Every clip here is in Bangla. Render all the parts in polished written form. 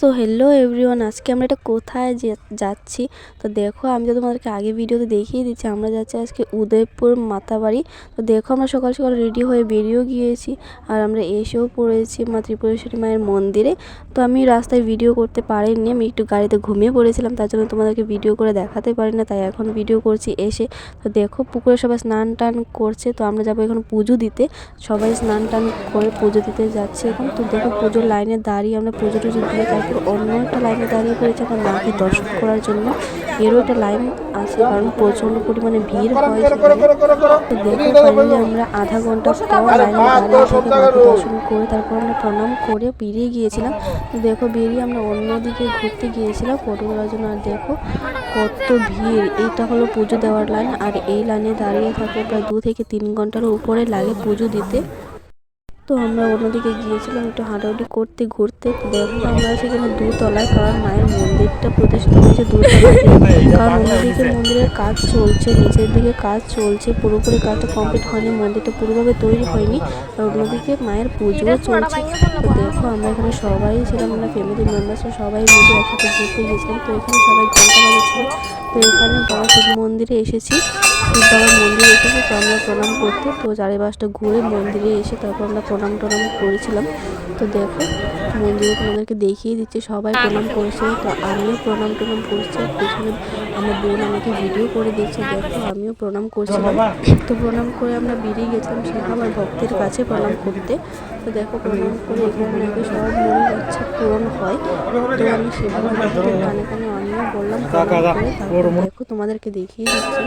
সো হ্যালো এভরিওয়ান, আজকে আমরা এটা কোথায় যাচ্ছি তো দেখো। আমি তো তোমাদেরকে আগে ভিডিওতে দেখিয়ে দিচ্ছি, আমরা যাচ্ছি আজকে উদয়পুর মাতাবাড়ি। তো দেখো আমরা সকাল সকাল রেডি হয়ে বেরিয়েও গিয়েছি, আর আমরা এসেও পড়েছি মা ত্রিপুরেশ্বরী মায়ের মন্দিরে। তো আমি রাস্তায় ভিডিও করতে পারিনি, আমি একটু গাড়িতে ঘুমিয়ে পড়েছিলাম, তার জন্য তোমাদেরকে ভিডিও করে দেখাতে পারি না, তাই এখন ভিডিও করছি এসে। তো দেখো পুকুরে সবাই স্নান টান করছে, তো আমরা যাবো এখন পুজো দিতে। সবাই স্নান টান করে পুজো দিতে যাচ্ছে এখন। তো দেখো পুজোর লাইনে দাঁড়িয়ে আমরা পুজো টুজো দিয়ে তারপর অন্য একটা লাইনে দাঁড়িয়ে পড়েছি আমার মাকে দর্শন করার জন্য। এরও একটা লাইন আছে, কারণ প্রচণ্ড পরিমাণে ভিড় হয় সেখানে। তো দেখো ফাইনালি আমরা আধা ঘন্টা পর লাইনে দাঁড়িয়ে থেকে মাকে দর্শন করে তারপর আমরা প্রণাম করে বেরিয়ে গিয়েছিলাম। তো দেখো বেরিয়ে আমরা অন্যদিকে ঘুরতে গিয়েছিলাম ফটো তোলার জন্য। আর দেখো কত ভিড়, এইটা হলো পুজো দেওয়ার লাইন, আর এই লাইনে দাঁড়িয়ে থাকলে প্রায় 2 থেকে 3 ঘন্টার উপরে লাগে পুজো দিতে। তো আমরা অন্যদিকে গিয়েছিলাম একটু হাঁটাহাঁটি করতে ঘুরতে। তো দেখো আমরা সেখানে 2 তলায়, কারণ মায়ের মন্দিরটা প্রতিষ্ঠিত হয়েছে 2 তলাতে, কারণ অন্যদিকে মন্দিরের কাজ চলছে, নিচের দিকে কাজ চলছে, পুরোপুরি কাজটা কমপ্লিট হয়নি, মন্দিরটা পুরোভাবে তৈরি হয়নি, আর অন্যদিকে মায়ের পুজোও চলছে। তো দেখো আমরা এখানে সবাই ছিলাম, আমরা ফ্যামিলি মেম্বার্সরা সবাই মিলে একসাথে ঘুরতে গিয়েছিলাম। তো এখানে সবাই ঘন্টা বাজাচ্ছিল। তো এখানে বাবা শিব মন্দিরে এসেছি, শিব বাবার মন্দিরে এসেছি, তো আমরা প্রণাম করতে। তো চারিপাশটা ঘুরে মন্দিরে এসে তারপর আমরা প্রণাম টনাম করেছিলাম। তো দেখো মন্দিরে তোমাদেরকে দেখিয়ে দিচ্ছি, সবাই প্রণাম করেছে, তো আমিও প্রণাম টনাম করছি। পেছনে আমার বোন আমাকে ভিডিও করে দিচ্ছে, দেখো আমিও প্রণাম করছিলাম। তো প্রণাম করে আমরা বেরিয়ে গেছিলাম সেটা আমার ভক্তের কাছে প্রণাম করতে। তো দেখো প্রণাম করে এখানে নাকি সব মনের ইচ্ছা পূরণ হয়। তো আমি সেভাবে কানে কানে আমিও বললাম প্রণাম করে। তারপর দেখো তোমাদেরকে দেখিয়ে দিচ্ছি।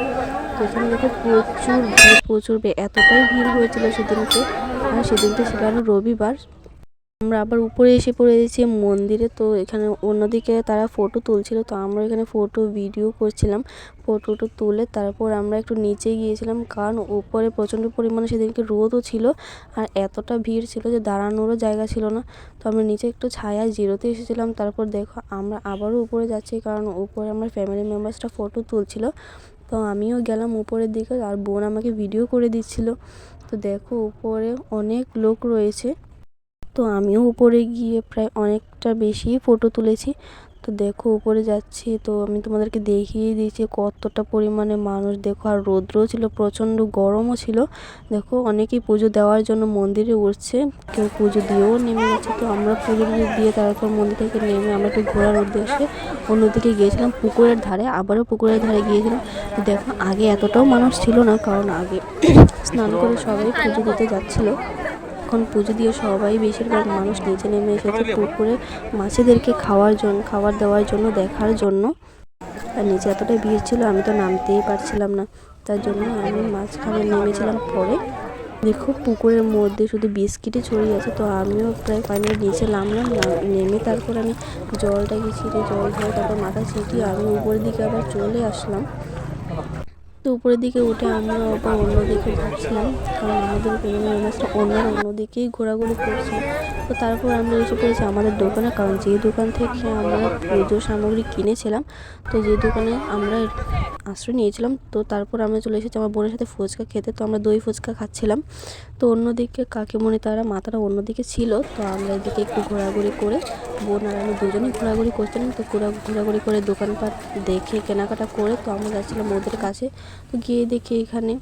তো এখানে দেখো প্রচুর এতটাই ভিড় হয়েছিল সেদিনকে, আর সেদিনকে ছিল আরও রবিবার। আমরা আবার উপরে এসে পড়েছি মন্দিরে। তো এখানে অন্যদিকে তারা ফটো তুলছিল, তো আমরা এখানে ফটো ভিডিও করছিলাম। ফটোটা তুলে তারপর আমরা একটু নিচে গিয়েছিলাম, কারণ উপরে প্রচণ্ড পরিমাণে সেদিনকে রোদও ছিল, আর এতটা ভিড় ছিল যে দাঁড়ানোরও জায়গা ছিল না। তো আমরা নিচে একটু ছায়ায় জিরোতে এসেছিলাম। তারপর দেখো আমরা আবারও উপরে যাচ্ছি, কারণ উপরে আমার ফ্যামিলি মেম্বার্সরা ফটো তুলছিল। তো আমিও গেলাম উপরের দিকে, আর বোন আমাকে ভিডিও করে দিচ্ছিল। তো দেখো উপরে অনেক লোক রয়েছে, তো আমিও উপরে গিয়ে প্রায় অনেকটা বেশি ফটো তুলেছি। তো দেখো উপরে যাচ্ছি, তো আমি তোমাদেরকে দেখিয়ে দিয়েছি কতটা পরিমাণে মানুষ। দেখো আর রৌদ্রও ছিল, প্রচণ্ড গরমও ছিল। দেখো অনেকেই পুজো দেওয়ার জন্য মন্দিরে উঠছে, কেউ পুজো দিয়েও নেমে গেছে। তো আমরা পুজো দিয়ে তারপর মন্দির থেকে নেমে আমরা একটু ঘোরার উদ্দেশ্যে অন্যদিকে গিয়েছিলাম পুকুরের ধারে, আবারও পুকুরের ধারে গিয়েছিলাম। তো দেখো আগে এতটাও মানুষ ছিল না, কারণ আগে স্নান করে সবাই পুজো দিতে যাচ্ছিলো। এখন পুজো দিয়ে সবাই বেশিরভাগ মানুষ নিচে নেমে এসেছে পুকুরে মাছেদেরকে খাবার দেওয়ার জন্য, দেখার জন্য। আর নিচে এতটাই ভিড় ছিল আমি তো নামতেই পারছিলাম না, তার জন্য আমি মাঝখানে নেমেছিলাম পরে। দেখো পুকুরের মধ্যে শুধু বিস্কিটই ছড়িয়ে আছে। তো আমিও প্রায় ফাইনালি নিচে নামলাম, নেমে তারপর আমি জলটাকে ছিটে জল ধরে তারপর মাথা ছিটিয়ে আমি উপরের দিকে আবার চলে আসলাম। তো উপরের দিকে উঠে আমরা আবার অন্যদিকে ঘুরছিলাম, কারণ আমাদের অন্যদিকেই ঘোরাঘুরি করছি। তো তারপর আমরা এসে পড়েছি আমাদের দোকানে, কারণ যে দোকান থেকে আমরা পুজোর সামগ্রী কিনেছিলাম, তো যে দোকানে আমরা আশ্রয় নিয়েছিলাম। তো তারপর আমরা চলে এসেছি আমার বোনের সাথে ফুচকা খেতে। তো আমরা দই ফুচকা খাচ্ছিলাম। তো অন্যদিকে কাকিমণি মাতারা অন্যদিকে ছিল। তো আমরা এদিকে একটু ঘোরাঘুরি করে বোন আর আমি দুজনেই ঘোরাঘুরি করছিলাম। তো ঘোরাঘুরি করে দোকানপাট দেখে কেনাকাটা করে তো আমরা যাচ্ছিলাম ওদের কাছে। তো গিয়ে দেখি এখানে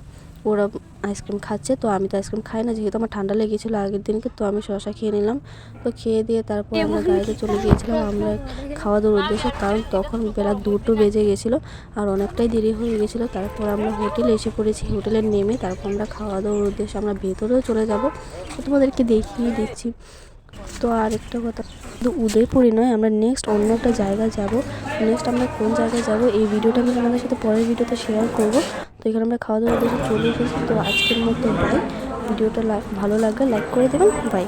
ওরা আইসক্রিম খাচ্ছে। তো আমি তো আইসক্রিম খাই না, যেহেতু আমার ঠান্ডা লেগেছিলো আগের দিনকে। তো আমি শসা খেয়ে নিলাম। তো খেয়ে দিয়ে তারপর আমরা গাড়িতে চলে গিয়েছিলাম আমরা খাওয়া দাওয়ার উদ্দেশ্যে, কারণ তখন বেলা 2টো বেজে গেছিলো আর অনেকটাই দেরি হয়ে গেছিলো। তারপর আমরা হোটেলে এসে পড়েছি, হোটেলে নেমে তারপর আমরা খাওয়া দাওয়ার উদ্দেশ্যে আমরা ভেতরেও চলে যাব। তো তোমাদেরকে দেখিয়ে দিচ্ছি। তো আর একটা কথা, শুধু উদয়পুরই নয়, আমরা নেক্সট অন্য একটা জায়গায় যাব। নেক্সট আমরা কোন জায়গায় যাব এই ভিডিওটা আমি তোমাদের সাথে পরের ভিডিওতে শেয়ার করব। তো এখানে আমরা খাওয়া দাওয়ার উদ্দেশ্যে চলে এসেছি। তো আজকের মতো বাই। ভিডিওটা ভালো লাগলে লাইক করে দেবেন। বাই।